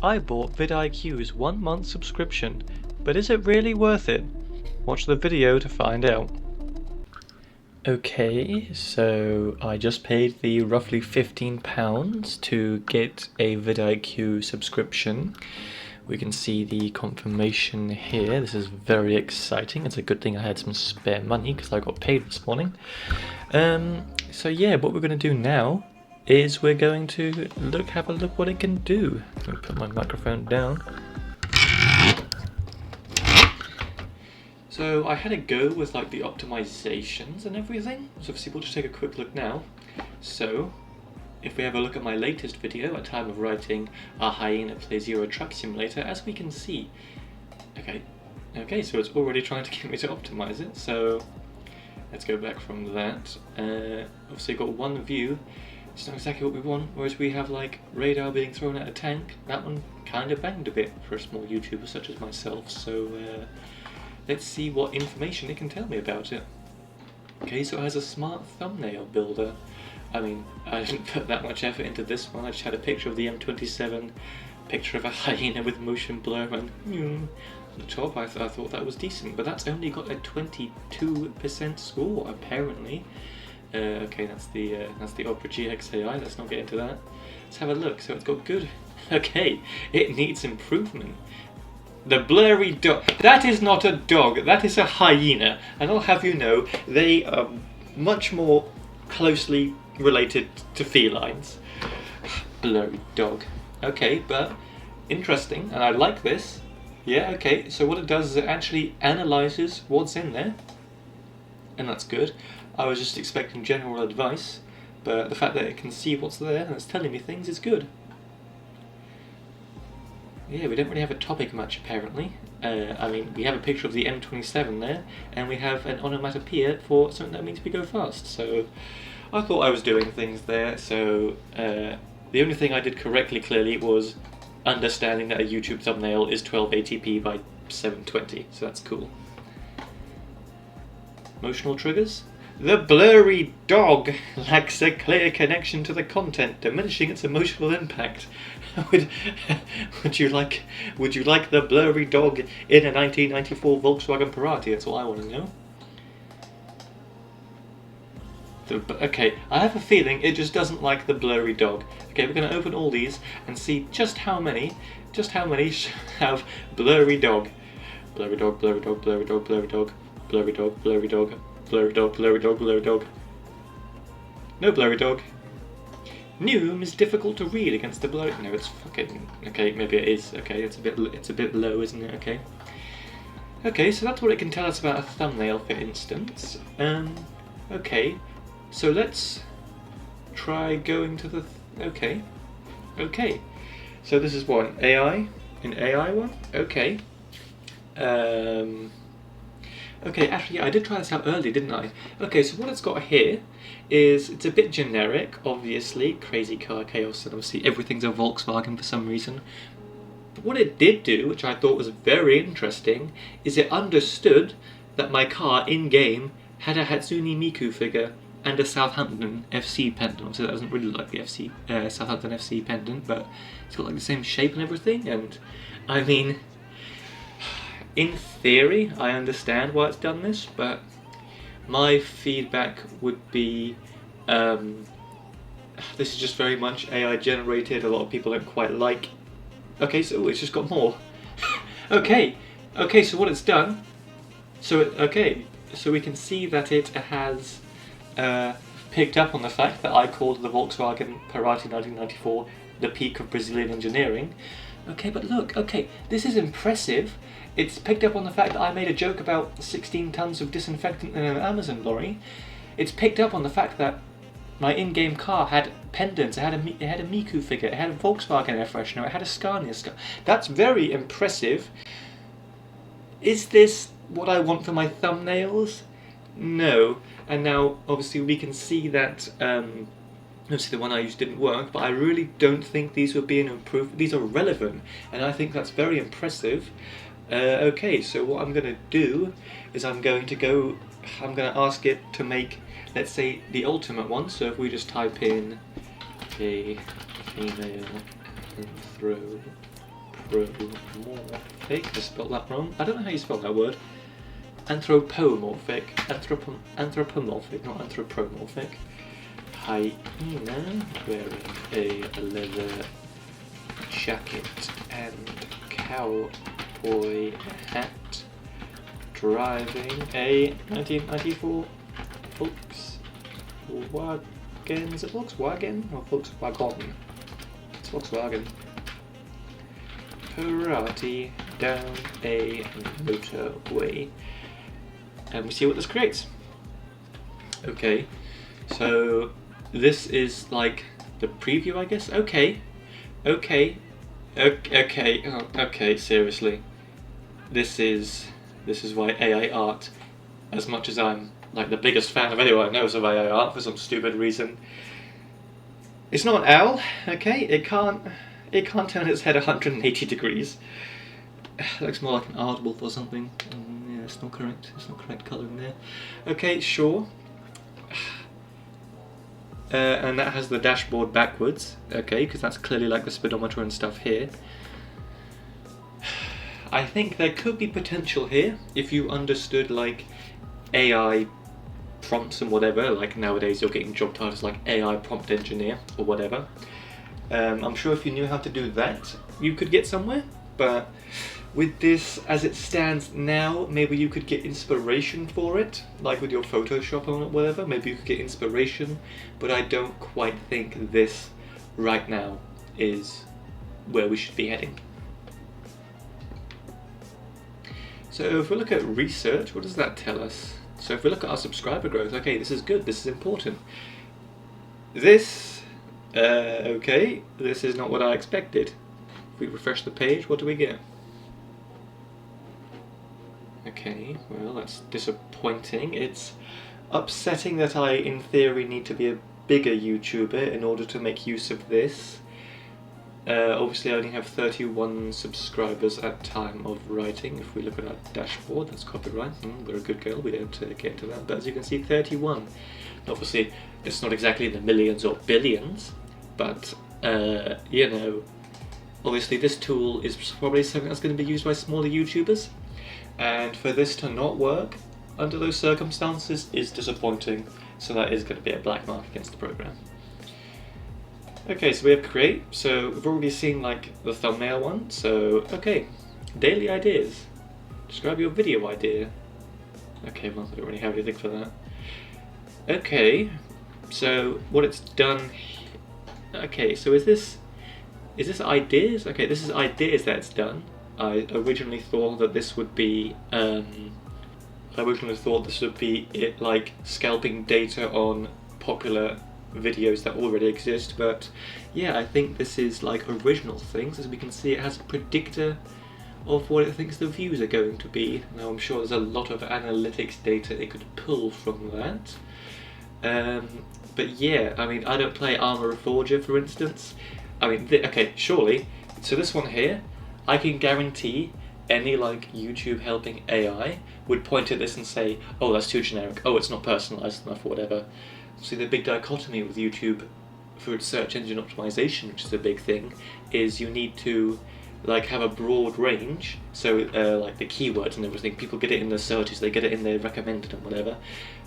I bought VidIQ's 1-month subscription, but is it really worth it? Watch the video to find out. Okay, so I just paid the roughly £15 to get a VidIQ subscription. We can see the confirmation here. This is very exciting. It's a good thing I had some spare money because I got paid this morning. So yeah, what we're going to do now is we're going to have a look what it can do. I'm going to put my microphone down. So I had a go with like the optimizations and everything. So obviously we'll just take a quick look now. So if we have a look at my latest video at time of writing, a hyena plays Euro Truck Simulator, as we can see. Okay, so it's already trying to get me to optimize it. So let's go back from that. Obviously got one view. It's not exactly what we want, whereas we have like radar being thrown at a tank. That one kind of banged a bit for a small YouTuber such as myself, so let's see what information it can tell me about it. Okay, so it has a smart thumbnail builder. I mean, I didn't put that much effort into this one. I just had a picture of the M27, picture of a hyena with motion blur, and on the top I thought that was decent, but that's only got a 22% score apparently. Okay, that's the Opera GX AI. Let's not get into that. Let's have a look. So it's got good. Okay, it needs improvement. The blurry dog. That is not a dog. That is a hyena. And I'll have you know, they are much more closely related to felines. Blurry dog. Okay, but interesting, and I like this. Yeah. Okay. So what it does is it actually analyzes what's in there, and that's good. I was just expecting general advice, but the fact that it can see what's there and it's telling me things is good. Yeah, we don't really have a topic much apparently. I mean, we have a picture of the M27 there, and we have an onomatopoeia for something that means we go fast, so I thought I was doing things there. So the only thing I did correctly clearly was understanding that a YouTube thumbnail is 1280p by 720, so that's cool. Emotional triggers? The blurry dog lacks a clear connection to the content, diminishing its emotional impact. Would you like the blurry dog in a 1994 Volkswagen Parati? That's all I want to know. Okay, I have a feeling it just doesn't like the blurry dog. Okay, we're going to open all these and see just how many have blurry dog. Blurry dog, blurry dog, blurry dog, blurry dog, blurry dog, blurry dog. Blurry dog, blurry dog, blurry dog. No blurry dog. Noom is difficult to read against the blurry. No, it's fucking. Okay, maybe it is. Okay, it's a bit low, isn't it? Okay. Okay, so that's what it can tell us about a thumbnail, for instance. Okay, so let's try going to the. Okay. So this is what, an AI one. Okay. Okay, actually, I did try this out earlier, didn't I? Okay, so what it's got here is, it's a bit generic, obviously, crazy car chaos, and obviously everything's a Volkswagen for some reason. But what it did do, which I thought was very interesting, is it understood that my car in-game had a Hatsune Miku figure and a Southampton FC pendant. So that doesn't really look like the Southampton FC pendant, but it's got like the same shape and everything, and I mean, in theory, I understand why it's done this, but my feedback would be this is just very much AI generated. A lot of people don't quite like. Okay, so it's just got more. Okay, so what it's done. So we can see that it has picked up on the fact that I called the Volkswagen Parati 1994 the peak of Brazilian engineering. Okay, but look, this is impressive. It's picked up on the fact that I made a joke about 16 tons of disinfectant in an Amazon lorry. It's picked up on the fact that my in-game car had pendants, it had a Miku figure, it had a Volkswagen air freshener, it had a Scania. That's very impressive. Is this what I want for my thumbnails? No. And now, obviously, we can see that obviously the one I used didn't work, but I really don't think these would be an improvement. These are relevant, and I think that's very impressive. Okay, so what I'm going to do is I'm going to ask it to make, let's say, the ultimate one. So if we just type in a female throw I spelled that wrong. I don't know how you spell that word. Anthropomorphic. Anthropomorphic, not anthropomorphic. Hyena wearing a leather jacket and cowboy hat, driving a 1994 Volkswagen. Is it Volkswagen or Volkswagen? It's Volkswagen. Karate down a motorway, and we see what this creates. Okay, so this is like the preview, I guess. Okay, seriously, this is why AI art, as much as I'm like the biggest fan of anyone who knows of AI art for some stupid reason, it's not an owl. Okay, it can't turn its head 180 degrees. It looks more like an aardwolf or something. Yeah, it's not correct. It's not correct colouring there. Okay, sure. And that has the dashboard backwards. Okay, because that's clearly like the speedometer and stuff here. I think there could be potential here if you understood like AI prompts and whatever. Like nowadays you're getting job titles like AI prompt engineer or whatever. I'm sure if you knew how to do that, you could get somewhere, but with this as it stands now, maybe you could get inspiration for it, like with your Photoshop or whatever, maybe you could get inspiration, but I don't quite think this right now is where we should be heading. So if we look at research, what does that tell us? So if we look at our subscriber growth, okay, this is good, this is important. Okay, this is not what I expected. If we refresh the page, what do we get? Okay, well that's disappointing. It's upsetting that I, in theory, need to be a bigger YouTuber in order to make use of this. Obviously I only have 31 subscribers at time of writing. If we look at our dashboard, that's copyright. We're a good girl, we don't get into that. But as you can see, 31. Obviously, it's not exactly in the millions or billions, but you know, obviously this tool is probably something that's going to be used by smaller YouTubers, and for this to not work under those circumstances is disappointing, so that is going to be a black mark against the program. Okay, so we have create, so we've already seen like the thumbnail one, so okay, daily ideas, describe your video idea. Okay, well I don't really have anything for that. Okay, so what it's done, okay, so is this ideas? Okay, this is ideas that it's done. I originally thought that this would be, it like scalping data on popular videos that already exist, but yeah, I think this is like original things. As we can see, it has a predictor of what it thinks the views are going to be. Now I'm sure there's a lot of analytics data it could pull from that. But yeah, I mean, I don't play Armor Forger, for instance. I mean, okay, surely, so this one here, I can guarantee any like YouTube helping AI would point at this and say, oh, that's too generic, oh, it's not personalized enough, or whatever. See, the big dichotomy with YouTube for its search engine optimization, which is a big thing, is you need to like have a broad range, so like the keywords and everything, people get it in their searches, they get it in their recommended and whatever,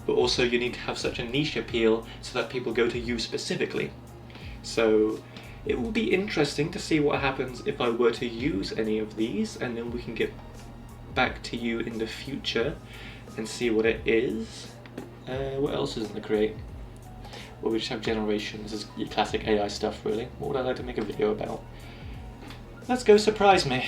but also you need to have such a niche appeal so that people go to you specifically. So it will be interesting to see what happens if I were to use any of these, and then we can get back to you in the future and see what it is. What else is in the create? Well, we just have generation. This is your classic AI stuff, really. What would I like to make a video about? Let's go surprise me.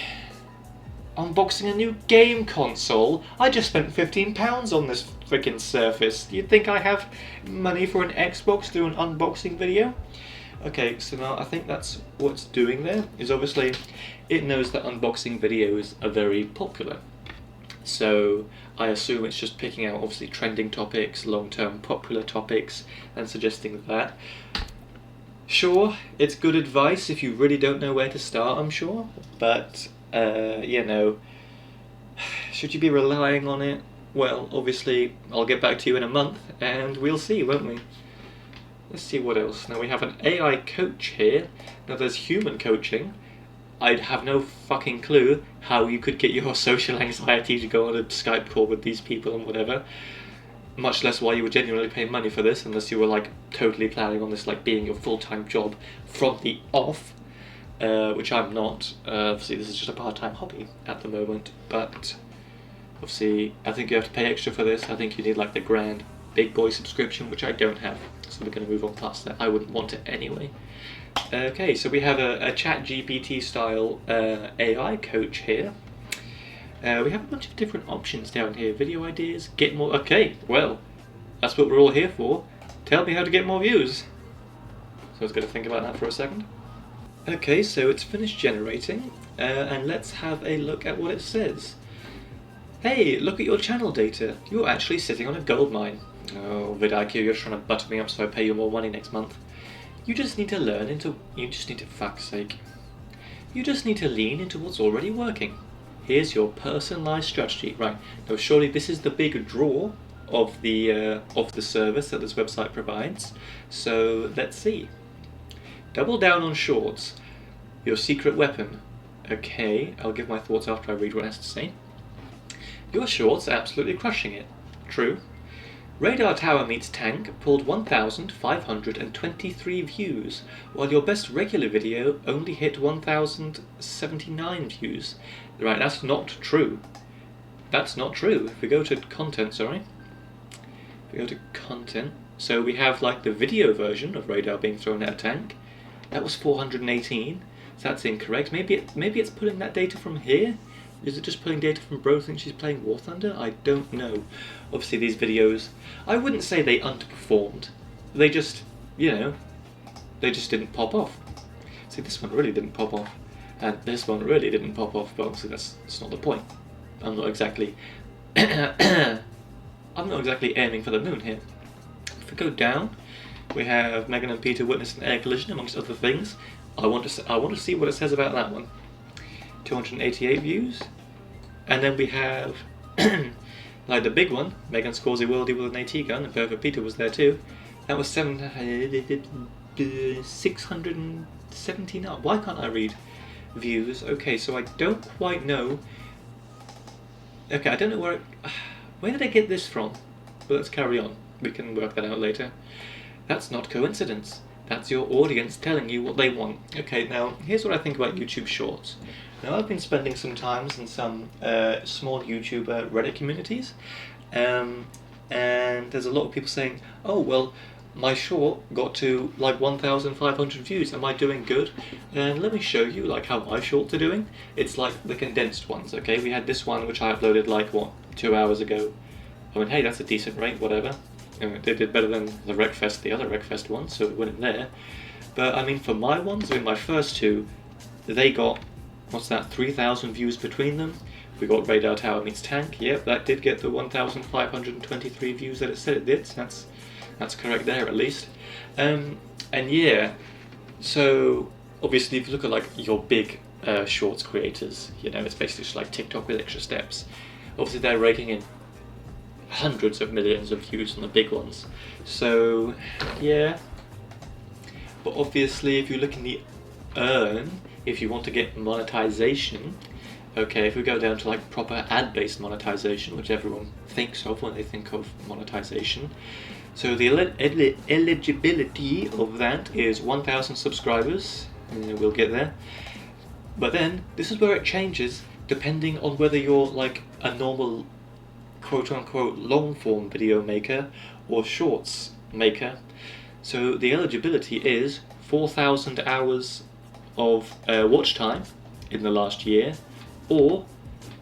Unboxing a new game console? I just spent £15 on this freaking Surface. Do you think I have money for an Xbox to do an unboxing video? Okay, so now I think that's what's doing there, is obviously it knows that unboxing videos are very popular. So I assume it's just picking out obviously trending topics, long-term popular topics, and suggesting that. Sure, it's good advice if you really don't know where to start, I'm sure, but you know, should you be relying on it? Well, obviously I'll get back to you in a month and we'll see, won't we? Let's see what else. Now we have an AI coach here. Now there's human coaching, I'd have no fucking clue how you could get your social anxiety to go on a Skype call with these people and whatever. Much less why you would genuinely pay money for this, unless you were like totally planning on this like being your full-time job from the off, which I'm not. Obviously this is just a part-time hobby at the moment, but obviously I think you have to pay extra for this. I think you need like the grand big boy subscription, which I don't have, so we're going to move on past that. I wouldn't want it anyway. Okay, so we have a ChatGPT style AI coach here. We have a bunch of different options down here. Video ideas, get more... Okay, well, that's what we're all here for. Tell me how to get more views. So I was going to think about that for a second. Okay, so it's finished generating, and let's have a look at what it says. Hey, look at your channel data. You're actually sitting on a gold mine. Oh, VidIQ, you're trying to butter me up so I pay you more money next month. You just need to fuck's sake. You just need to lean into what's already working. Here's your personalized strategy. Right, now surely this is the big draw of the service that this website provides. So let's see. Double down on shorts. Your secret weapon. Okay, I'll give my thoughts after I read what it has to say. Your shorts are absolutely crushing it. True. Radar Tower Meets Tank pulled 1,523 views, while your best regular video only hit 1,079 views. Right, that's not true. That's not true. If we go to content, sorry. If we go to content, so we have like the video version of Radar being thrown at a tank. That was 418, so that's incorrect. Maybe it's pulling that data from here? Is it just pulling data from Bro Thinks She's Playing War Thunder? I don't know. Obviously these videos, I wouldn't say they underperformed. They just, you know, they just didn't pop off. See, this one really didn't pop off. And this one really didn't pop off, but obviously that's not the point. I'm not exactly aiming for the moon here. If we go down, we have Megan and Peter witnessed an air collision, amongst other things. I want to see what it says about that one. 288 views, and then we have like the big one, Megan scores a worldie with an AT gun, and Bertha Peter was there too. That was 679. Why can't I read views? Okay, so I don't quite know. Okay, I don't know where did I get this from? But let's carry on. We can work that out later. That's not coincidence. That's your audience telling you what they want. Okay, now here's what I think about YouTube Shorts. Now I've been spending some time in some small YouTuber Reddit communities, and there's a lot of people saying, oh well, my short got to like 1,500 views, am I doing good? And let me show you like how my shorts are doing. It's like the condensed ones, okay? We had this one which I uploaded like, what, 2 hours ago. I mean, hey, that's a decent rate, whatever. They did better than the other Wreckfest one, so it went in there. But I mean, for my ones, I mean, my first two, they got, what's that, 3,000 views between them. We got Radar Tower Meets Tank, yep, that did get the 1,523 views that it said it did, so that's correct there at least. And yeah, so obviously if you look at like your big shorts creators, you know, it's basically just like TikTok with extra steps. Obviously they're raking in hundreds of millions of views on the big ones. So yeah, but obviously if you look in the if you want to get monetization, okay, if we go down to like proper ad-based monetization, which everyone thinks of when they think of monetization, so the eligibility of that is 1,000 subscribers, and we'll get there. But then this is where it changes depending on whether you're like a normal quote-unquote long-form video maker or shorts maker. So the eligibility is 4,000 hours of watch time in the last year, or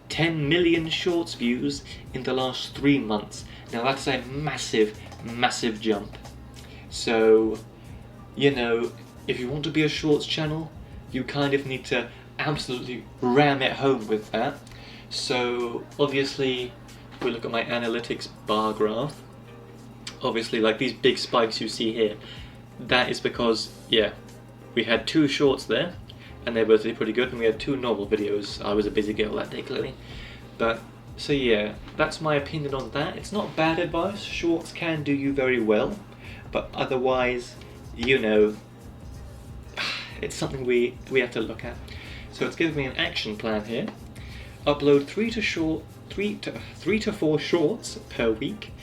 10 million shorts views in the last 3 months. Now that's a massive jump. So, you know, if you want to be a shorts channel, you kind of need to absolutely ram it home with that. So obviously, if we look at my analytics bar graph, obviously like these big spikes you see here, that is because, yeah, we had 2 shorts there, and they both did pretty good, and we had 2 normal videos. I was a busy girl that day, clearly. But, so yeah, that's my opinion on that. It's not bad advice. Shorts can do you very well, but otherwise, you know, it's something we have to look at. So it's giving me an action plan here. Upload 3 to 4 shorts per week,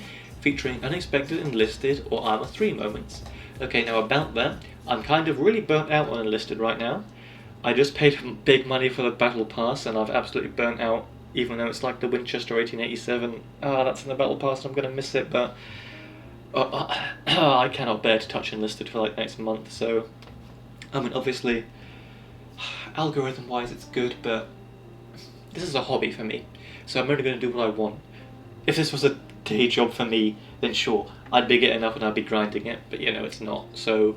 featuring unexpected enlisted or Armour 3 moments. Okay, now about that, I'm kind of really burnt out on enlisted right now. I just paid big money for the battle pass and I've absolutely burnt out, even though it's like the Winchester 1887. That's in the battle pass and I'm going to miss it, but I cannot bear to touch enlisted for like next month. So, I mean, obviously, algorithm wise it's good, but this is a hobby for me, so I'm only going to do what I want. If this was a day job for me, then sure, I'd be getting up and I'd be grinding it, but you know, it's not. So,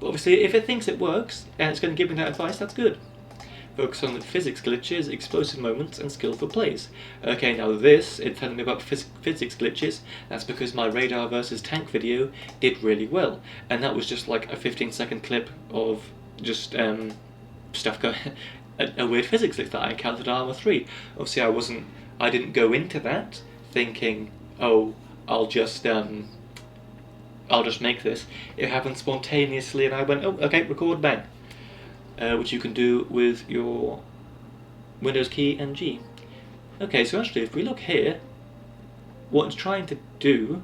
but obviously, if it thinks it works, and it's going to give me that advice, that's good. Focus on the physics glitches, explosive moments, and skillful plays. Okay, now this, it's telling me about physics glitches. That's because my radar versus tank video did really well, and that was just like a 15-second clip of just stuff going, a weird physics glitch that I encountered in Armour 3. Obviously, I didn't go into that thinking, oh, I'll just make this. It happened spontaneously, and I went, oh, okay, record, bang. Which you can do with your Windows key and G. Okay, so actually, if we look here, what it's trying to do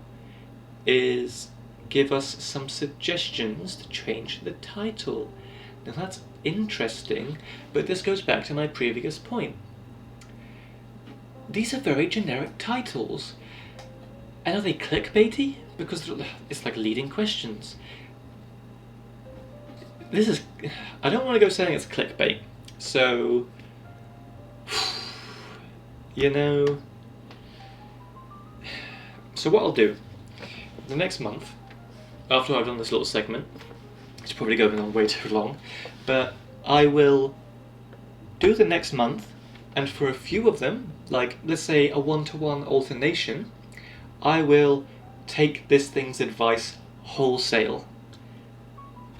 is give us some suggestions to change the title. Now that's interesting, but this goes back to my previous point. These are very generic titles. And are they clickbaity? Because it's like leading questions. This is... I don't want to go saying it's clickbait. So... you know... So what I'll do, the next month, after I've done this little segment, it's probably going on way too long, but I will do the next month, and for a few of them, like let's say a 1-to-1 alternation, I will take this thing's advice wholesale,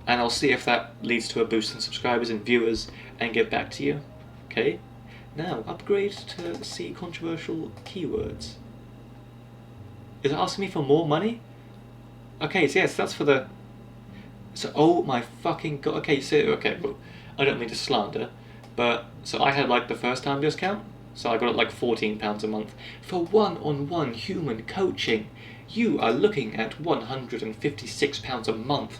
and I'll see if that leads to a boost in subscribers and viewers, and get back to you. Okay? Now, upgrade to see controversial keywords. Is it asking me for more money? Okay, so yes, that's for the... So, oh my fucking god. Okay, so, okay, well, I don't mean to slander, but, so I had like the first time discount, so I got it like £14 a month. For one-on-one human coaching, you are looking at £156 a month.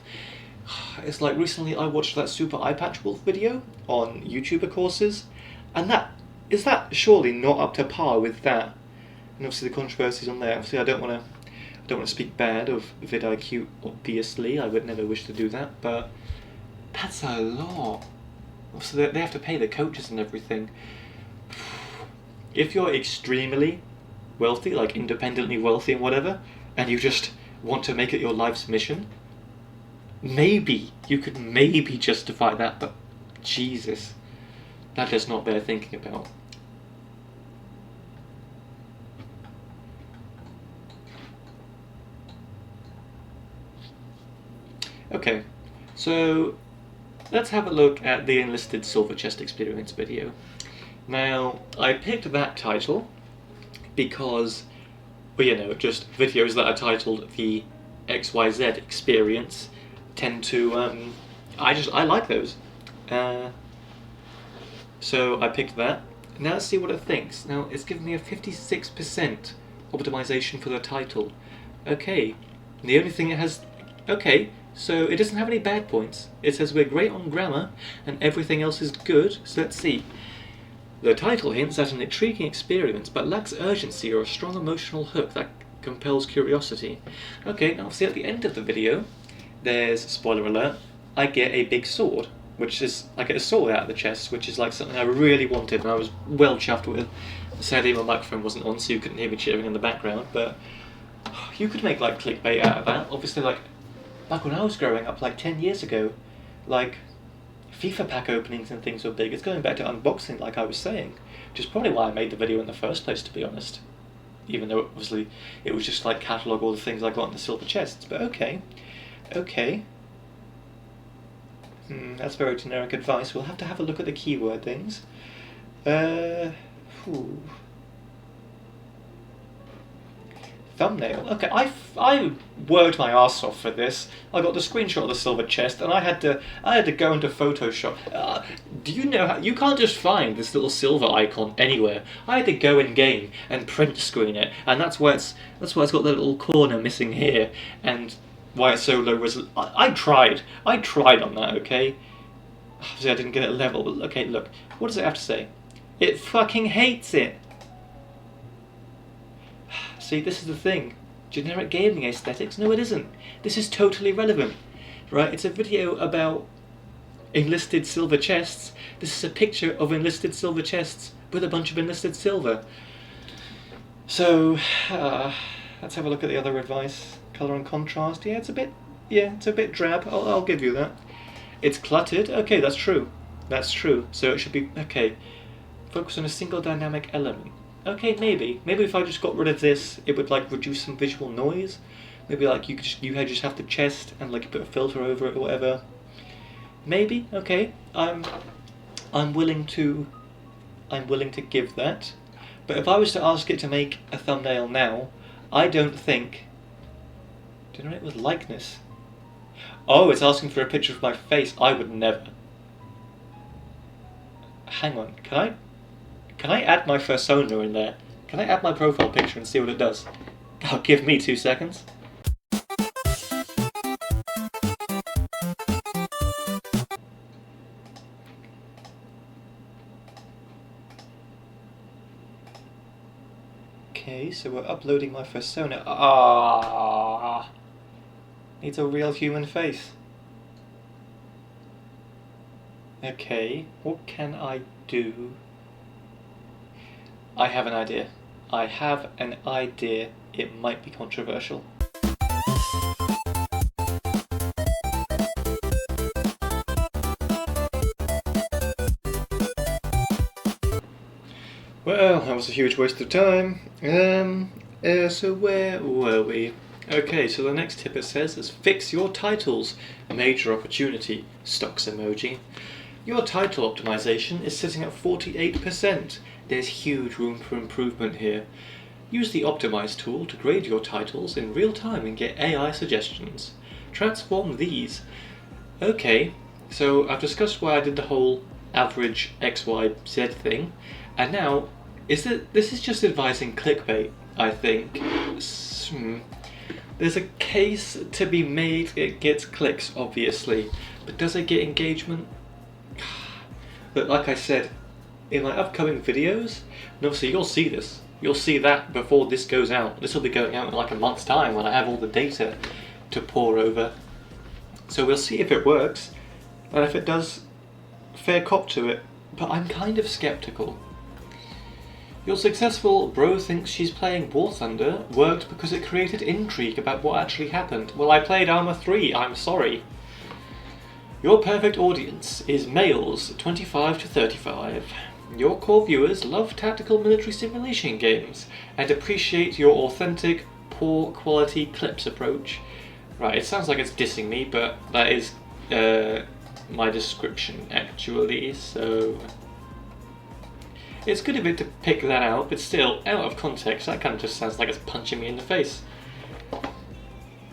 It's like recently I watched that Super Eye Patch Wolf video on YouTuber courses, and that surely not up to par with that. And obviously the controversies on there. Obviously I don't want to speak bad of VidIQ. Obviously, I would never wish to do that, but that's a lot. Obviously they have to pay the coaches and everything. If you're extremely wealthy, like independently wealthy and whatever, and you just want to make it your life's mission, maybe you could maybe justify that, but Jesus, that does not bear thinking about. Okay, so let's have a look at the Enlisted Silver Chest Experience video. Now, I picked that title because, well, you know, just videos that are titled the XYZ Experience tend to, I like those. So I picked that. Now let's see what it thinks. Now, it's given me a 56% optimization for the title. Okay, the only thing it has... Okay, so it doesn't have any bad points. It says we're great on grammar and everything else is good, so let's see. The title hints at an intriguing experience but lacks urgency or a strong emotional hook that compels curiosity. Okay, now see at the end of the video, there's, spoiler alert, I get a big sword, which is, I get a sword out of the chest, which is like something I really wanted and I was well chuffed with. Sadly my microphone wasn't on so you couldn't hear me cheering in the background, but you could make like clickbait out of that. Obviously, like back when I was growing up, like 10 years ago, like FIFA pack openings and things were big. It's going back to unboxing, like I was saying, which is probably why I made the video in the first place, to be honest. Even though obviously it was just like catalogue all the things I got in the silver chests. But okay, okay. That's very generic advice. We'll have to have a look at the keyword things. thumbnail. Okay, I worked my arse off for this. I got the screenshot of the silver chest, and I had to go into Photoshop. Do you know how you can't just find this little silver icon anywhere? I had to go in game and print screen it, and that's why it's got the little corner missing here, and why it's so low resolution. I tried on that. Okay, obviously I didn't get it level, but okay, look, what does it have to say? It fucking hates it. See, this is the thing. Generic gaming aesthetics? No, it isn't. This is totally relevant, right? It's a video about enlisted silver chests. This is a picture of enlisted silver chests with a bunch of enlisted silver. So, let's have a look at the other advice. Colour and contrast. Yeah, it's a bit drab. I'll give you that. It's cluttered. Okay, that's true. That's true. So it should be okay. Focus on a single dynamic element. Okay, maybe if I just got rid of this, it would like reduce some visual noise. Maybe like you just have the chest and like put a filter over it or whatever. Maybe, okay. I'm willing to give that. But if I was to ask it to make a thumbnail now, I don't think generate with likeness. Oh, it's asking for a picture of my face. I would never. Hang on, can I add my persona in there? Can I add my profile picture and see what it does? Oh, give me 2 seconds. Okay, so we're uploading my persona. Needs a real human face. Okay, what can I do? I have an idea. It might be controversial. Well, that was a huge waste of time. So where were we? Okay, so the next tip it says is fix your titles. A major opportunity. Stocks emoji. Your title optimization is sitting at 48%. There's huge room for improvement here. Use the Optimize tool to grade your titles in real time and get AI suggestions. Transform these. Okay, so I've discussed why I did the whole average XYZ thing, and now this is just advising clickbait, I think. There's a case to be made. It gets clicks, obviously, but does it get engagement? But like I said, in my upcoming videos, and obviously you'll see this, you'll see that before this goes out. This will be going out in like a month's time when I have all the data to pour over. So we'll see if it works, and if it does, fair cop to it. But I'm kind of skeptical. Your successful bro thinks she's playing War Thunder worked because it created intrigue about what actually happened. Well, I played Arma 3, I'm sorry. Your perfect audience is males 25 to 35. Your core viewers love tactical military simulation games and appreciate your authentic, poor quality clips approach. Right, it sounds like it's dissing me, but that is my description actually, so it's good of it to pick that out, but still, out of context, that kind of just sounds like it's punching me in the face.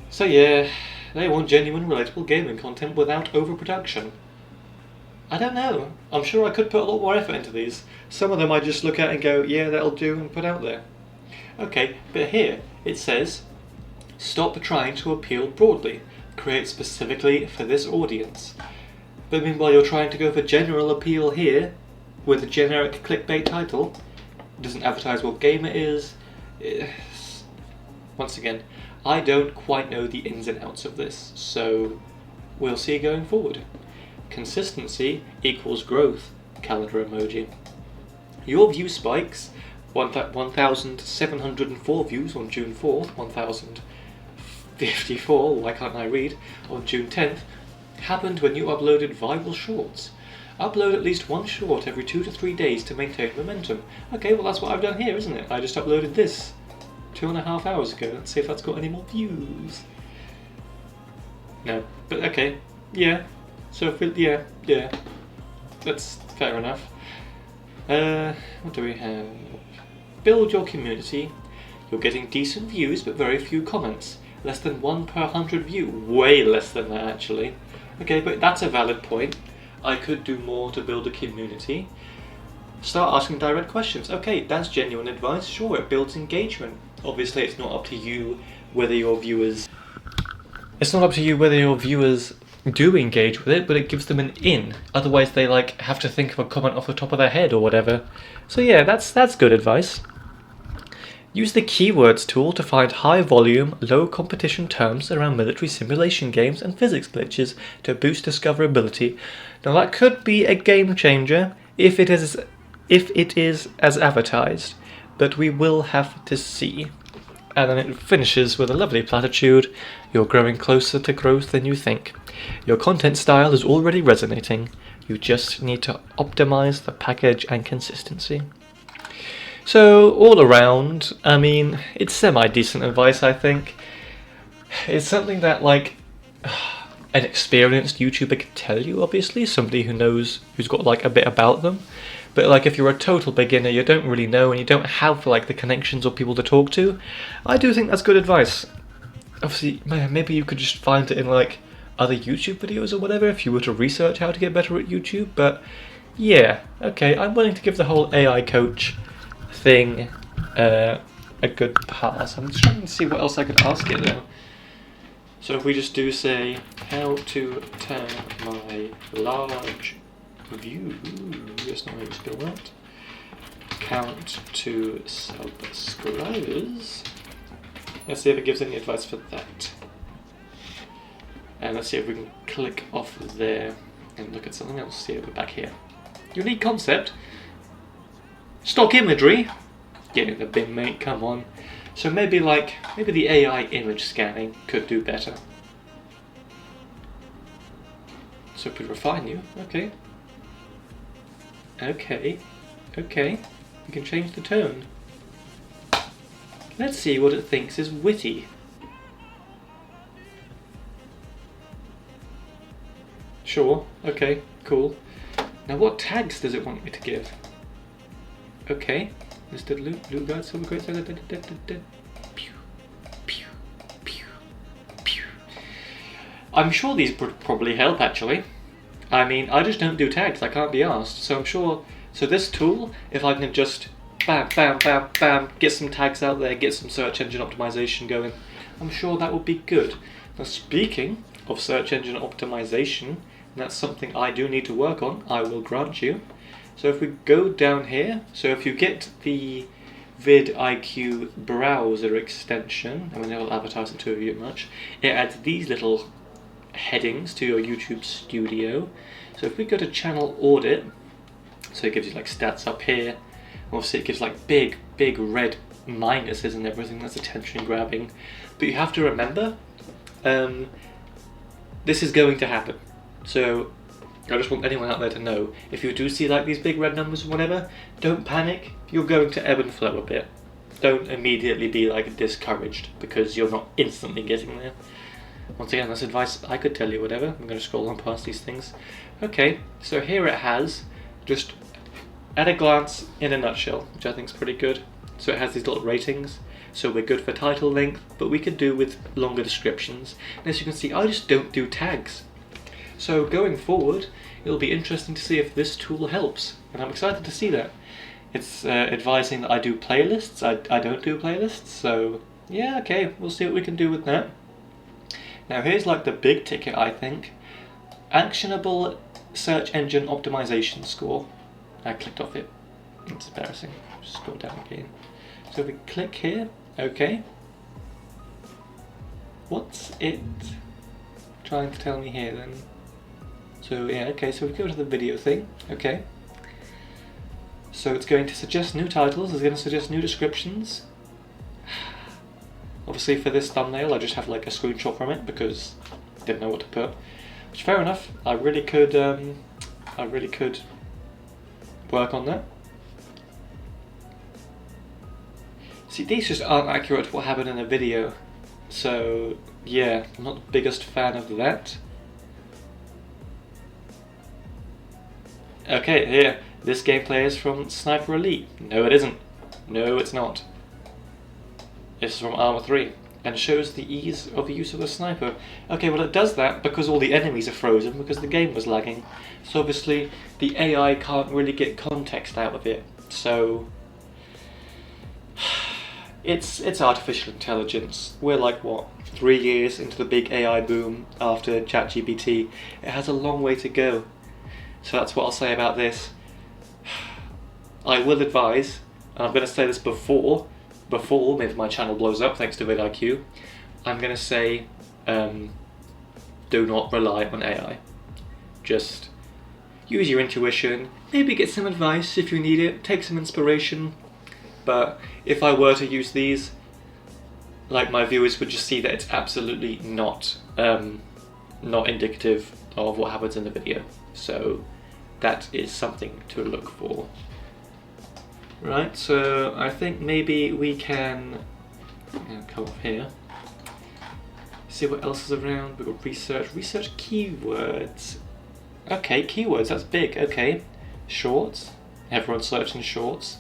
So yeah, they want genuine, relatable gaming content without overproduction. I don't know. I'm sure I could put a lot more effort into these. Some of them I just look at and go, yeah, that'll do, and put out there. Okay, but here it says, stop trying to appeal broadly. Create specifically for this audience. But meanwhile you're trying to go for general appeal here, with a generic clickbait title. It doesn't advertise what game it is. Once again, I don't quite know the ins and outs of this, so we'll see going forward. Consistency equals growth, calendar emoji. Your view spikes, 1,704 views on June 4th, 1,054, why can't I read, on June 10th, happened when you uploaded viral shorts. Upload at least one short every 2 to 3 days to maintain momentum. Okay, well that's what I've done here, isn't it? I just uploaded this 2.5 hours ago. Let's see if that's got any more views. No, but okay, yeah. So yeah, that's fair enough. What do we have? Build your community. You're getting decent views but very few comments. Less than 1 per 100 view. Way less than that actually. Okay, but that's a valid point. I could do more to build a community. Start asking direct questions. Okay, that's genuine advice. Sure, it builds engagement. Obviously, it's not up to you whether your viewers... It's not up to you whether your viewers do engage with it, but it gives them an in. Otherwise, they like have to think of a comment off the top of their head or whatever. So yeah, that's good advice. Use the keywords tool to find high volume, low competition terms around military simulation games and physics glitches to boost discoverability. Now that could be a game changer if it is as advertised, but we will have to see. And then it finishes with a lovely platitude. You're growing closer to growth than you think. Your content style is already resonating. You just need to optimize the package and consistency. So all around, I mean, it's semi-decent advice, I think. It's something that, like, an experienced YouTuber could tell you, obviously, somebody who knows, who's got, like, a bit about them. But, like, if you're a total beginner, you don't really know, and you don't have, like, the connections or people to talk to, I do think that's good advice. Obviously, maybe you could just find it in, like, other YouTube videos or whatever, if you were to research how to get better at YouTube, but, yeah, okay, I'm willing to give the whole AI coach thing a good pass. I'm just trying to see what else I could ask it though. So if we just do say, how to turn my large view, that's not how you spell that, count to subscribers. Let's see if it gives any advice for that. And let's see if we can click off there and look at something else. See if we're back here. Unique concept. Stock imagery? Get in the bin, mate, come on. So maybe the AI image scanning could do better. So it could refine you, okay. Okay. You can change the tone. Let's see what it thinks is witty. Sure, okay, cool. Now what tags does it want me to give? Okay, Mr. Loot Guard, Silver Great Saga, pew, pew, pew, pew. I'm sure these would probably help actually. I mean, I just don't do tags, I can't be asked. So I'm sure, so this tool, if I can just bam, bam, bam, bam, get some tags out there, get some search engine optimization going, I'm sure that would be good. Now speaking of search engine optimization, that's something I do need to work on, I will grant you. So if we go down here, so if you get the VidIQ browser extension, I mean I will advertise it to you much, it adds these little headings to your YouTube studio. So if we go to channel audit, so it gives you like stats up here, obviously it gives like big red minuses and everything, that's attention grabbing. But you have to remember, this is going to happen. So I just want anyone out there to know, if you do see like these big red numbers or whatever, don't panic, you're going to ebb and flow a bit. Don't immediately be like discouraged because you're not instantly getting there. Once again, that's advice I could tell you, whatever. I'm going to scroll on past these things. Okay, so here it has, just at a glance, in a nutshell, which I think is pretty good. So it has these little ratings, so we're good for title length, but we could do with longer descriptions. And as you can see, I just don't do tags. So going forward, it'll be interesting to see if this tool helps, and I'm excited to see that. It's advising that I do playlists. I don't do playlists, so yeah, okay, we'll see what we can do with that. Now here's like the big ticket, I think. Actionable search engine optimization score. I clicked off it. It's embarrassing. Just scroll down again. So if we click here, okay. What's it trying to tell me here then? So yeah, okay, so we go to the video thing, okay. So it's going to suggest new titles, it's going to suggest new descriptions. Obviously for this thumbnail I just have like a screenshot from it because I didn't know what to put. Which fair enough, I really could work on that. See, these just aren't accurate to what happened in a video. So yeah, I'm not the biggest fan of that. Okay, here, this gameplay is from Sniper Elite. No it isn't. No it's not. This is from Arma 3 and shows the ease of the use of the sniper. Okay, well it does that because all the enemies are frozen because the game was lagging. So obviously the AI can't really get context out of it. So it's artificial intelligence. We're like, what, 3 years into the big AI boom after ChatGPT. It has a long way to go. So that's what I'll say about this. I will advise, and I'm going to say this before maybe my channel blows up thanks to VidIQ, I'm going to say do not rely on AI. Just use your intuition, maybe get some advice if you need it, take some inspiration. But if I were to use these, like, my viewers would just see that it's absolutely not indicative of what happens in the video. So that is something to look for. Right, so I think maybe we can come up here, see what else is around. We've got research keywords. Okay, keywords, that's big. Okay, shorts, everyone's searching shorts.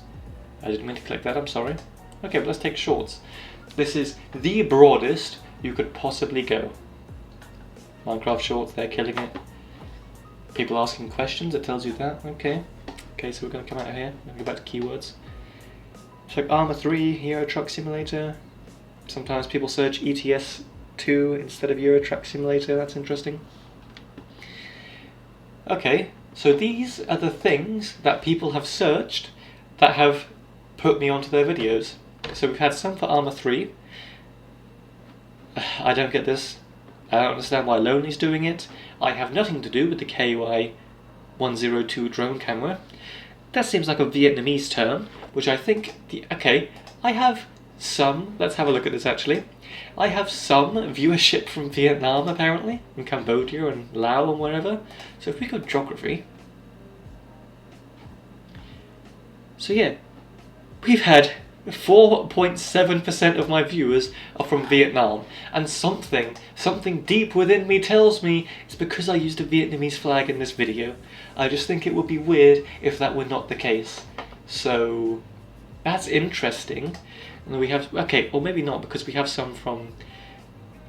I didn't mean to click that, I'm sorry. Okay, but let's take shorts. This is the broadest you could possibly go. Minecraft shorts, they're killing it. People asking questions, it tells you that. Okay, so we're going to come out of here and go back to keywords. Check Arma 3, Euro Truck Simulator. Sometimes people search ETS 2 instead of Euro Truck Simulator, that's interesting. Okay, so these are the things that people have searched that have put me onto their videos. So we've had some for Arma 3. I don't get this. I don't understand why Lonely's doing it. I have nothing to do with the KY 102 drone camera. That seems like a Vietnamese term, which I think, okay, I have some, let's have a look at this actually. I have some viewership from Vietnam apparently, and Cambodia and Laos and wherever. So if we go geography. So yeah, we've had 4.7% of my viewers are from Vietnam, and something deep within me tells me it's because I used a Vietnamese flag in this video. I just think it would be weird if that were not the case. So that's interesting. And we have, okay, or maybe not, because we have some from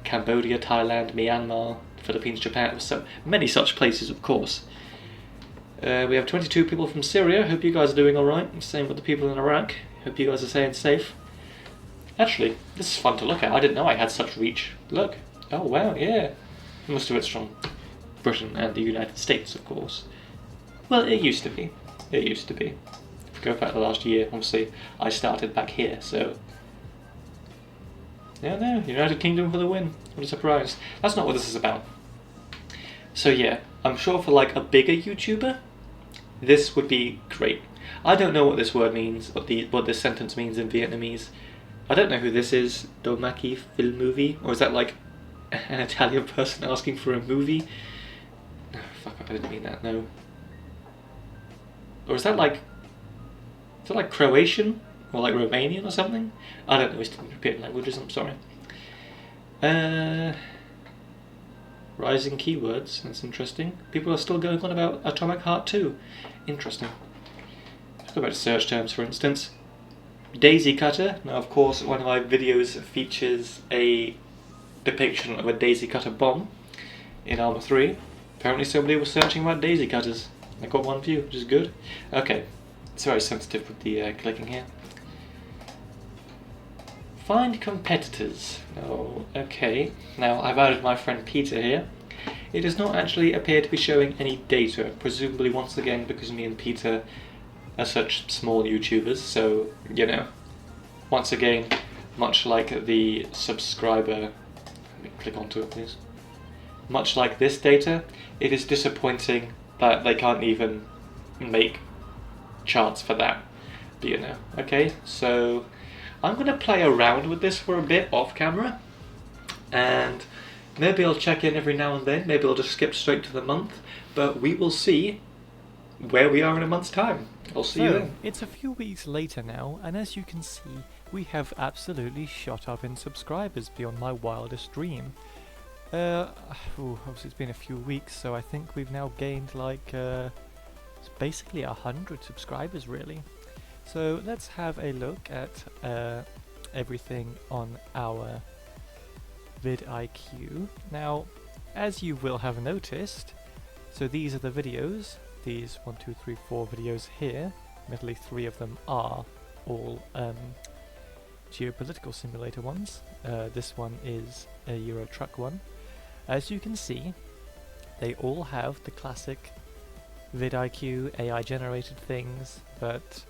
Cambodia, Thailand, Myanmar, Philippines, Japan, so many such places, of course. We have 22 people from Syria. Hope you guys are doing alright. Same with the people in Iraq. Hope you guys are staying safe. Actually, this is fun to look at. I didn't know I had such reach. Look. Oh wow, yeah. Most of it's from Britain and the United States, of course. Well, it used to be. It used to be. If we go back to last year, obviously, I started back here, so... Yeah, no, United Kingdom for the win. What a surprise. That's not what this is about. So yeah, I'm sure for like a bigger YouTuber, this would be great. I don't know what this word means, what this sentence means in Vietnamese. I don't know who this is, Domaki Film Movie, or is that like an Italian person asking for a movie? No, fuck, I didn't mean that, no. Or is that like Croatian? Or like Romanian or something? I don't know Eastern European languages, I'm sorry. Rising keywords, that's interesting. People are still going on about Atomic Heart 2. Interesting. Let's go back to search terms, for instance. Daisy cutter. Now, of course, one of my videos features a depiction of a daisy cutter bomb in Arma 3. Apparently somebody was searching about daisy cutters. I got one view, which is good. Okay, it's very sensitive with the clicking here. Find competitors. Oh, okay. Now, I've added my friend Peter here. It does not actually appear to be showing any data, presumably once again because me and Peter are such small YouTubers, so, you know, once again, much like the subscriber, let me click onto it please, much like this data, it is disappointing that they can't even make charts for that, you know. Okay, so I'm going to play around with this for a bit off camera, and maybe I'll check in every now and then, maybe I'll just skip straight to the month, but we will see where we are in a month's time. I'll see you then. It's a few weeks later now, and as you can see, we have absolutely shot up in subscribers beyond my wildest dream. Obviously it's been a few weeks, so I think we've now gained like, it's basically 100 subscribers really. So let's have a look at everything on our VidIQ. Now, as you will have noticed, so these are the videos, these 1, 2, 3, 4 videos here, admittedly 3 of them are all geopolitical simulator ones. This one is a Euro Truck one. As you can see, they all have the classic VidIQ AI generated things, but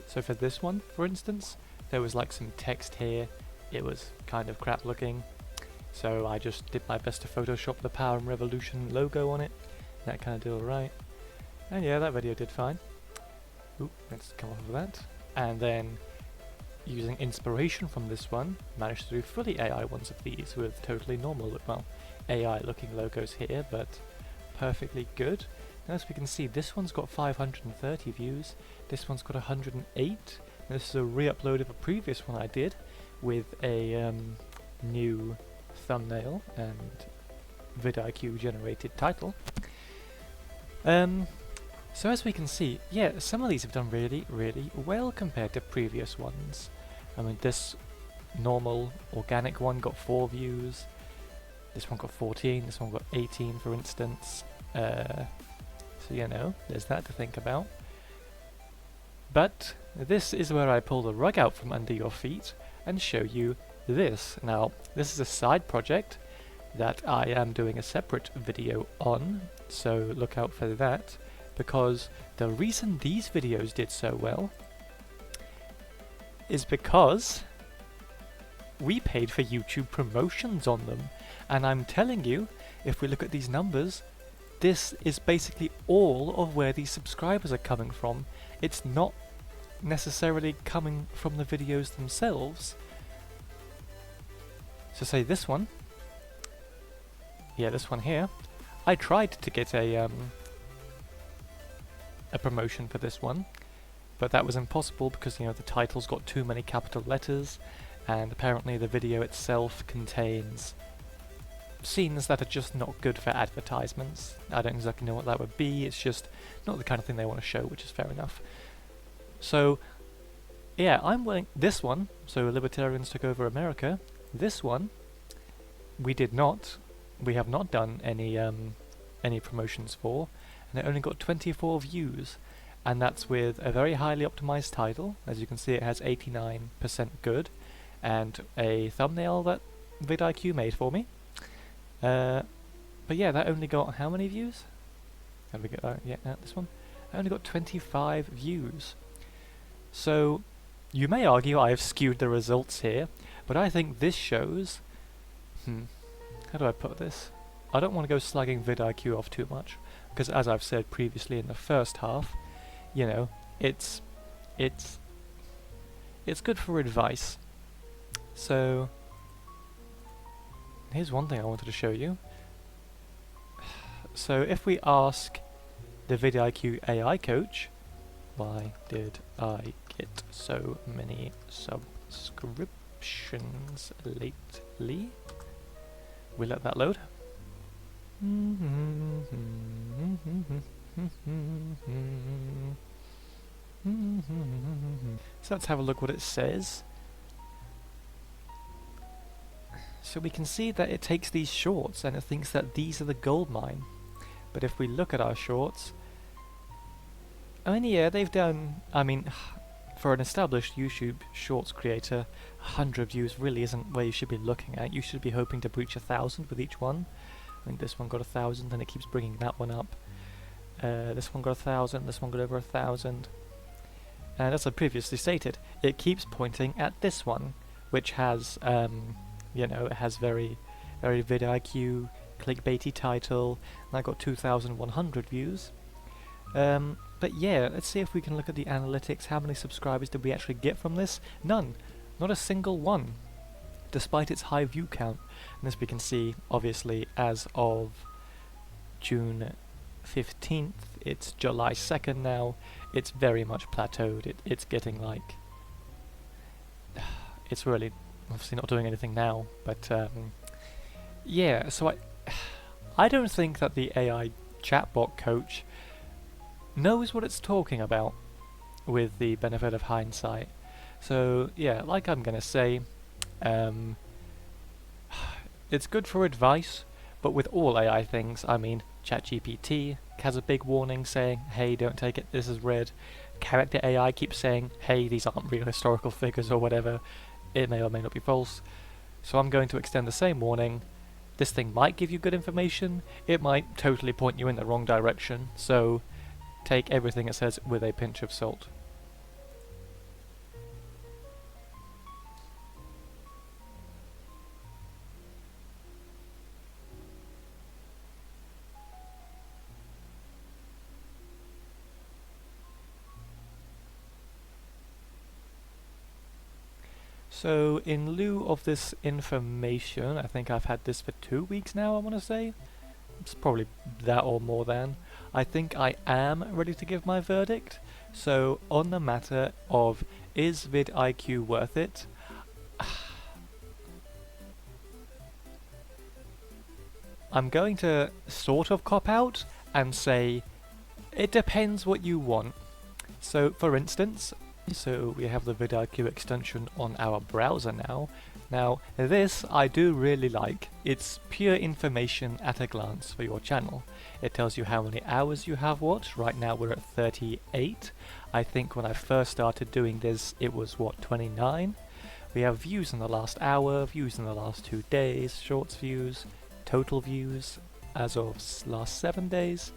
so for this one, for instance, there was like some text here, it was kind of crap looking, so I just did my best to Photoshop the Power and Revolution logo on it. That kind of did alright. And yeah, that video did fine. Oop, let's come off of that. And then, using inspiration from this one, managed to do fully AI ones of these with totally normal, well, AI looking logos here, but perfectly good. Now, as we can see, this one's got 530 views, this one's got 108. This is a re-upload of a previous one I did with a new thumbnail and VidIQ generated title. So as we can see, yeah, some of these have done really, really well compared to previous ones. I mean, this normal organic one got 4 views, this one got 14, this one got 18 for instance. So you know, there's that to think about. But this is where I pull the rug out from under your feet and show you this. Now, this is a side project that I am doing a separate video on, so look out for that, because the reason these videos did so well is because we paid for YouTube promotions on them. And I'm telling you, if we look at these numbers, this is basically all of where these subscribers are coming from. It's not necessarily coming from the videos themselves. So say this one, yeah, this one here, I tried to get a promotion for this one, but that was impossible because, you know, the title's got too many capital letters, and apparently the video itself contains scenes that are just not good for advertisements. I don't exactly know what that would be, it's just not the kind of thing they want to show, which is fair enough. So, yeah, I'm willing. This one, so Libertarians Took Over America, this one, we have not done any promotions for, and it only got 24 views, and that's with a very highly optimized title. As you can see, it has 89% good, and a thumbnail that VidIQ made for me. But yeah, that only got how many views? Have we got yeah, this one? I only got 25 views. So you may argue I have skewed the results here, but I think this shows. How do I put this? I don't want to go slagging VidIQ off too much, because as I've said previously in the first half, you know, it's good for advice. So here's one thing I wanted to show you. So if we ask the VidIQ AI coach, why did I get so many subscriptions lately? We let that load. So let's have a look what it says. So we can see that it takes these shorts and it thinks that these are the gold mine. But if we look at our shorts, I mean, yeah, they've done, I mean, for an established YouTube Shorts creator, 100 views really isn't where you should be looking at. You should be hoping to breach 1,000 with each one. I think this one got 1,000 and it keeps bringing that one up. This one got 1,000, this one got over 1,000. And as I previously stated, it keeps pointing at this one, which has, you know, it has very VidIQ, clickbaity title, and I got 2,100 views. But yeah, let's see if we can look at the analytics. How many subscribers did we actually get from this? None. Not a single one, despite its high view count. And as we can see, obviously, as of June 15th, it's July 2nd now, it's very much plateaued. It's getting like... it's really obviously not doing anything now, but yeah, so I don't think that the AI chatbot coach knows what it's talking about with the benefit of hindsight. So yeah, like I'm gonna say, um, it's good for advice, but with all AI things, I mean, ChatGPT has a big warning saying, hey, don't take it, this is red. Character AI keeps saying, hey, these aren't real historical figures or whatever. It may or may not be false. So I'm going to extend the same warning. This thing might give you good information, it might totally point you in the wrong direction, so take everything it says with a pinch of salt. So in lieu of this information, I think I've had this for 2 weeks now, I want to say. It's probably that or more than. I think I am ready to give my verdict. So on the matter of is VidIQ worth it? I'm going to sort of cop out and say it depends what you want. So for instance, so we have the VidIQ extension on our browser now. Now this I do really like. It's pure information at a glance for your channel. It tells you how many hours you have watched. Right now we're at 38. I think when I first started doing this it was what, 29? We have views in the last hour, views in the last 2 days, shorts views, total views as of last 7 days,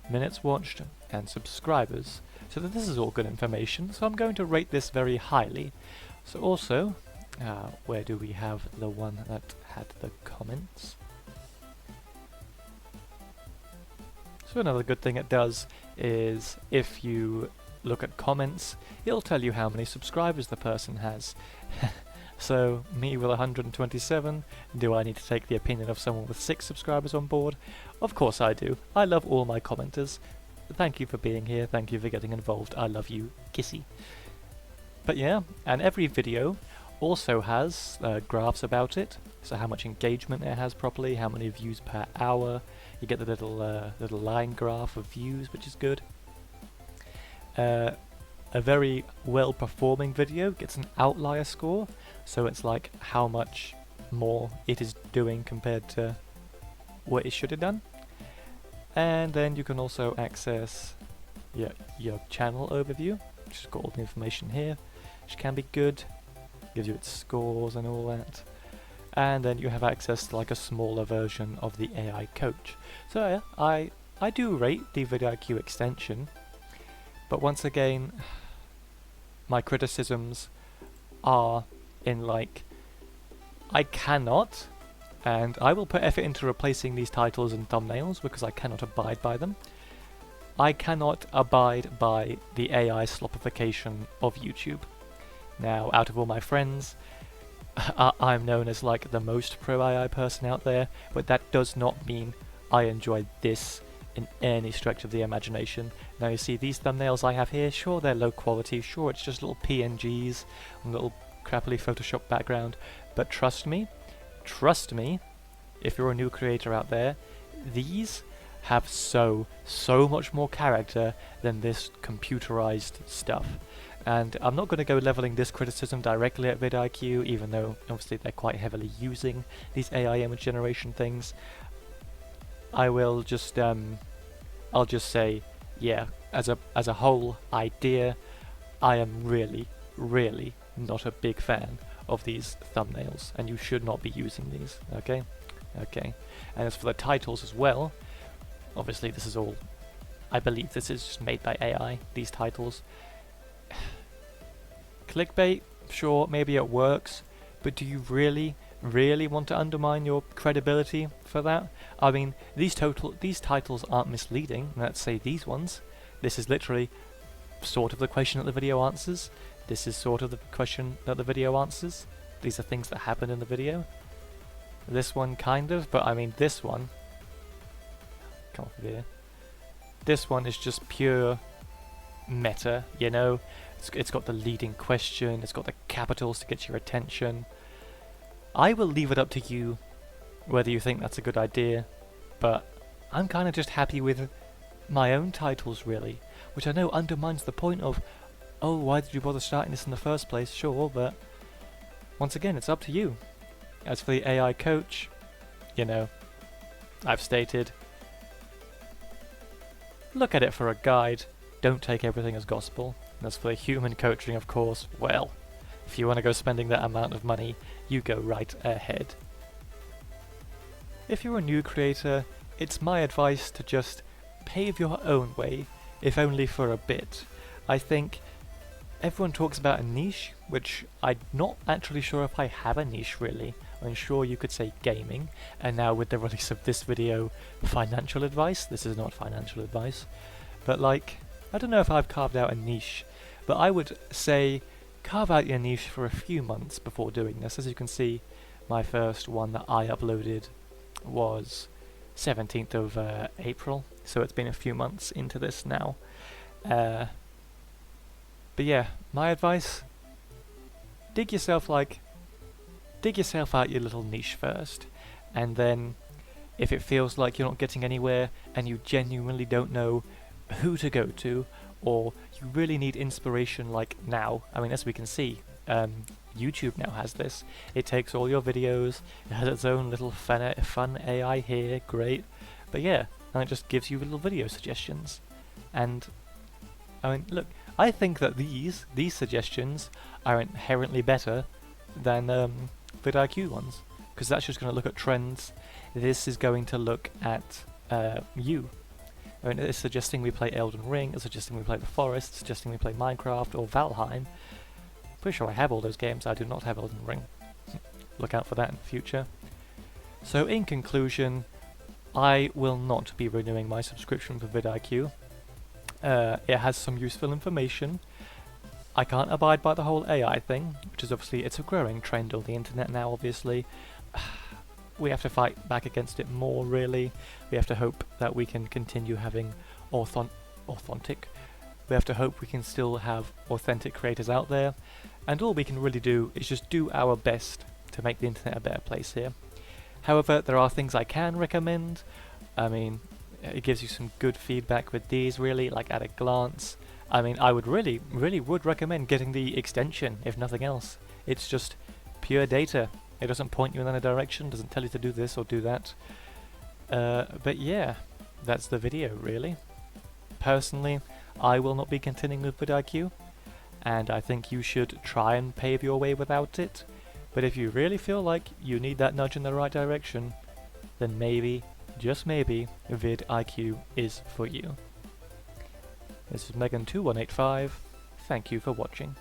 minutes watched, and subscribers. So that this is all good information, so I'm going to rate this very highly. So also, where do we have the one that had the comments? So another good thing it does is if you look at comments, it'll tell you how many subscribers the person has. So me with 127, do I need to take the opinion of someone with 6 subscribers on board? Of course I do. I love all my commenters. Thank you for being here, thank you for getting involved, I love you, kissy. But yeah, and every video also has graphs about it, so how much engagement it has properly, how many views per hour. You get the little line graph of views, which is good. A very well performing video gets an outlier score, so it's like how much more it is doing compared to what it should have done. And then you can also access your channel overview, which has got all the information here, which can be good, gives you its scores and all that. And then you have access to like a smaller version of the AI coach. So yeah, I do rate the VidIQ extension, but once again, my criticisms are in like, I cannot, and I will put effort into replacing these titles and thumbnails because I cannot abide by them. I cannot abide by the AI slopification of YouTube. Now, out of all my friends, I'm known as like the most pro AI person out there, but that does not mean I enjoy this in any stretch of the imagination. Now you see these thumbnails I have here, sure they're low quality, sure it's just little PNGs and little crappily Photoshop background, but trust me, if you're a new creator out there, these have so much more character than this computerized stuff. And I'm not going to go leveling this criticism directly at VidIQ, even though obviously they're quite heavily using these AI image generation things. I will just I'll just say, yeah, as a whole idea, I am really not a big fan of these thumbnails, and you should not be using these, okay? Okay. And as for the titles as well, obviously this is all, I believe this is just made by AI, these titles. Clickbait, sure, maybe it works, but do you really want to undermine your credibility for that? I mean, these titles aren't misleading, let's say these ones. This is literally sort of the question that the video answers. This is sort of the question that the video answers. These are things that happen in the video. This one kind of, but I mean this one, come off of here. This one is just pure meta, you know? It's got the leading question, it's got the capitals to get your attention. I will leave it up to you whether you think that's a good idea, but I'm kind of just happy with my own titles really, which I know undermines the point of oh, why did you bother starting this in the first place? Sure, but once again, it's up to you. As for the AI coach, you know, I've stated, look at it for a guide, don't take everything as gospel. And as for the human coaching, of course, well, if you want to go spending that amount of money, you go right ahead. If you're a new creator, it's my advice to just pave your own way, if only for a bit. I think everyone talks about a niche, which I'm not actually sure if I have a niche really. I'm sure you could say gaming, and now with the release of this video, financial advice. This is not financial advice, but like, I don't know if I've carved out a niche, but I would say carve out your niche for a few months before doing this. As you can see, my first one that I uploaded was 17th of April, so it's been a few months into this now. But yeah, my advice, dig yourself out your little niche first, and then if it feels like you're not getting anywhere and you genuinely don't know who to go to, or you really need inspiration like now, I mean, as we can see, YouTube now has this. It takes all your videos, it has its own little fun AI here, great, but yeah, and it just gives you little video suggestions. And I mean, look, I think that these suggestions are inherently better than VidIQ ones, because that's just going to look at trends. This is going to look at you. I mean, it's suggesting we play Elden Ring, it's suggesting we play The Forest, it's suggesting we play Minecraft or Valheim. Pretty sure I have all those games. I do not have Elden Ring. Look out for that in the future. So in conclusion, I will not be renewing my subscription for VidIQ. It has some useful information. I can't abide by the whole AI thing, which is obviously, it's a growing trend on the internet now, obviously. We have to fight back against it more, really. We have to hope that we can continue having authentic. We have to hope we can still have authentic creators out there, and all we can really do is just do our best to make the internet a better place here. However, there are things I can recommend. I mean, it gives you some good feedback with these, really, like at a glance. I mean, I would really would recommend getting the extension, if nothing else. It's just pure data. It doesn't point you in any direction, doesn't tell you to do this or do that. But yeah, that's the video, really. Personally, I will not be continuing with VidIQ, and I think you should try and pave your way without it. But if you really feel like you need that nudge in the right direction, then maybe, just maybe, VidIQ is for you. This is Megan2185. Thank you for watching.